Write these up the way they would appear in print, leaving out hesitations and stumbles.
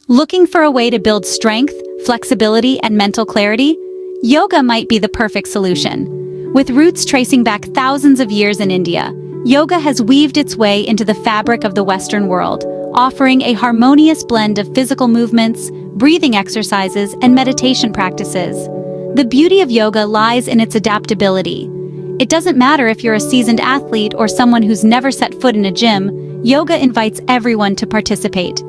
Looking for a way to build strength, flexibility, and mental clarity? Yoga might be the perfect solution. With roots tracing back thousands of years in India, yoga has weaved its way into the fabric of the Western world, offering a harmonious blend of physical movements, breathing exercises, and meditation practices. The beauty of yoga lies in its adaptability. It doesn't matter if you're a seasoned athlete or someone who's never set foot in a gym, yoga invites everyone to participate.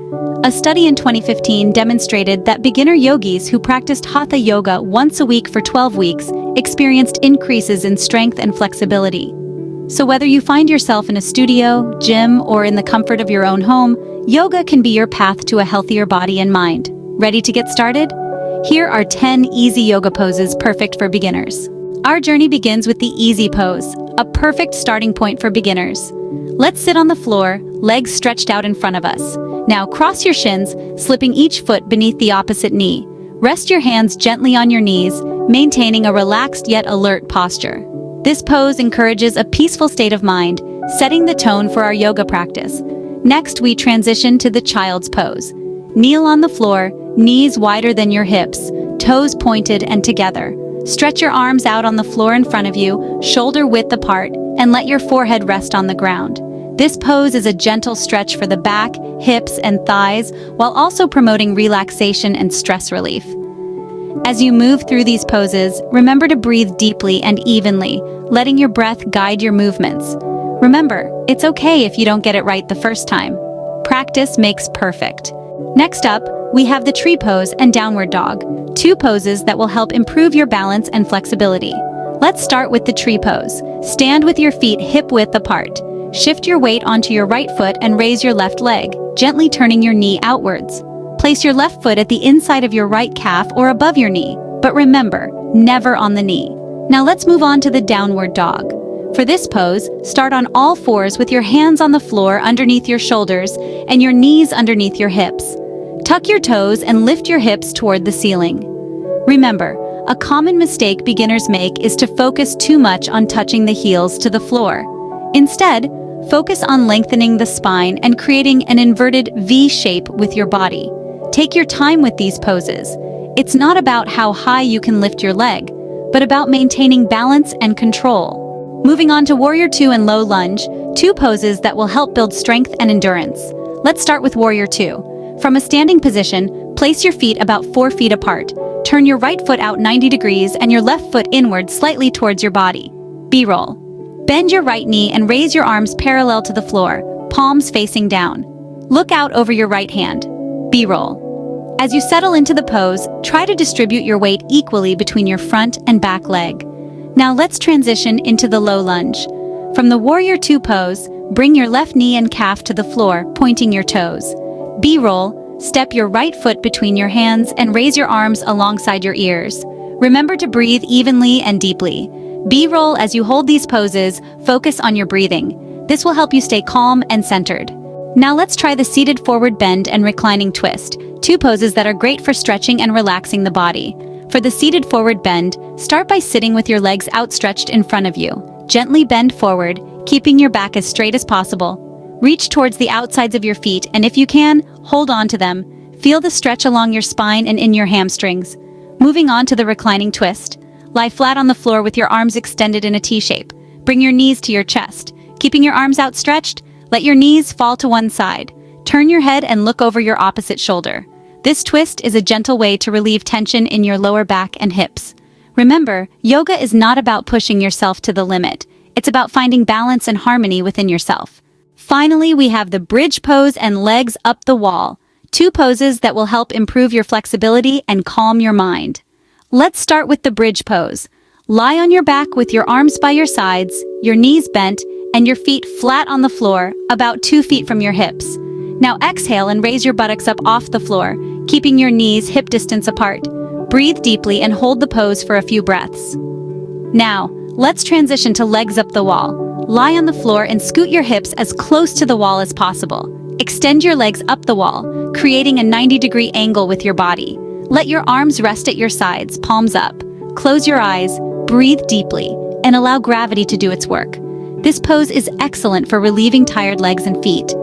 A study in 2015 demonstrated that beginner yogis who practiced hatha yoga once a week for 12 weeks experienced increases in strength and flexibility. So whether you find yourself in a studio, gym, or in the comfort of your own home, yoga can be your path to a healthier body and mind. Ready to get started? Here are 10 easy yoga poses perfect for beginners. Our journey begins with the easy pose, a perfect starting point for beginners. Let's sit on the floor, legs stretched out in front of us. Now cross your shins, slipping each foot beneath the opposite knee. Rest your hands gently on your knees, maintaining a relaxed yet alert posture. This pose encourages a peaceful state of mind, setting the tone for our yoga practice. Next, we transition to the child's pose. Kneel on the floor, knees wider than your hips, toes pointed and together. Stretch your arms out on the floor in front of you, shoulder width apart, and let your forehead rest on the ground. This pose is a gentle stretch for the back, hips, and thighs, while also promoting relaxation and stress relief. As you move through these poses, remember to breathe deeply and evenly, letting your breath guide your movements. Remember, it's okay if you don't get it right the first time. Practice makes perfect. Next up, we have the tree pose and downward dog, two poses that will help improve your balance and flexibility. Let's start with the tree pose. Stand with your feet hip-width apart. Shift your weight onto your right foot and raise your left leg, gently turning your knee outwards. Place your left foot at the inside of your right calf or above your knee, but remember, never on the knee. Now let's move on to the downward dog. For this pose, start on all fours with your hands on the floor underneath your shoulders and your knees underneath your hips. Tuck your toes and lift your hips toward the ceiling. Remember, a common mistake beginners make is to focus too much on touching the heels to the floor. Instead, focus on lengthening the spine and creating an inverted V shape with your body. Take your time with these poses. It's not about how high you can lift your leg, but about maintaining balance and control. Moving on to Warrior Two and Low Lunge, two poses that will help build strength and endurance. Let's start with Warrior Two. From a standing position, place your feet about 4 feet apart. Turn your right foot out 90 degrees and your left foot inward slightly towards your body. B-roll. Bend your right knee and raise your arms parallel to the floor, palms facing down. Look out over your right hand. B-roll. As you settle into the pose, try to distribute your weight equally between your front and back leg. Now let's transition into the low lunge. From the Warrior Two pose, bring your left knee and calf to the floor, pointing your toes. B-roll. Step your right foot between your hands and raise your arms alongside your ears. Remember to breathe evenly and deeply. B-roll. As you hold these poses, focus on your breathing. This will help you stay calm and centered. Now let's try the seated forward bend and reclining twist, two poses that are great for stretching and relaxing the body. For the seated forward bend, start by sitting with your legs outstretched in front of you. Gently bend forward, keeping your back as straight as possible. Reach towards the outsides of your feet, and if you can, hold on to them. Feel the stretch along your spine and in your hamstrings. Moving on to the reclining twist. Lie flat on the floor with your arms extended in a T shape. Bring your knees to your chest. Keeping your arms outstretched, let your knees fall to one side. Turn your head and look over your opposite shoulder. This twist is a gentle way to relieve tension in your lower back and hips. Remember, yoga is not about pushing yourself to the limit. It's about finding balance and harmony within yourself. Finally, we have the bridge pose and legs up the wall, two poses that will help improve your flexibility and calm your mind. Let's start with the bridge pose. Lie on your back with your arms by your sides, your knees bent, and your feet flat on the floor, about 2 feet from your hips. Now exhale and raise your buttocks up off the floor, keeping your knees hip distance apart. Breathe deeply and hold the pose for a few breaths. Now, let's transition to legs up the wall. Lie on the floor and scoot your hips as close to the wall as possible. Extend your legs up the wall, creating a 90-degree angle with your body. Let your arms rest at your sides, palms up. Close your eyes, breathe deeply, and allow gravity to do its work. This pose is excellent for relieving tired legs and feet.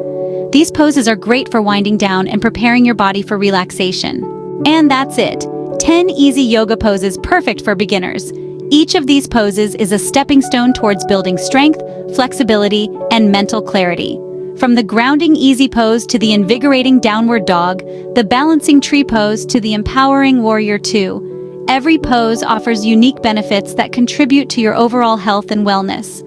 These poses are great for winding down and preparing your body for relaxation. And that's it. 10 easy yoga poses perfect for beginners. Each of these poses is a stepping stone towards building strength, flexibility, and mental clarity. From the grounding easy pose to the invigorating downward dog, the balancing tree pose to the empowering warrior two, every pose offers unique benefits that contribute to your overall health and wellness.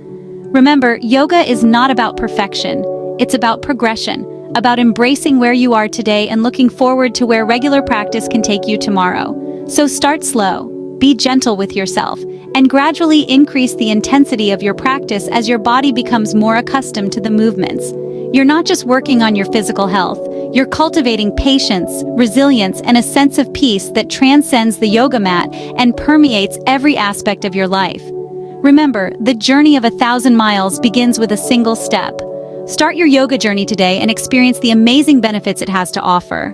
Remember, yoga is not about perfection. It's about progression, about embracing where you are today and looking forward to where regular practice can take you tomorrow. So start slow, be gentle with yourself, and gradually increase the intensity of your practice as your body becomes more accustomed to the movements. You're not just working on your physical health, you're cultivating patience, resilience, and a sense of peace that transcends the yoga mat and permeates every aspect of your life. Remember, the journey of 1,000 miles begins with a single step. Start your yoga journey today and experience the amazing benefits it has to offer.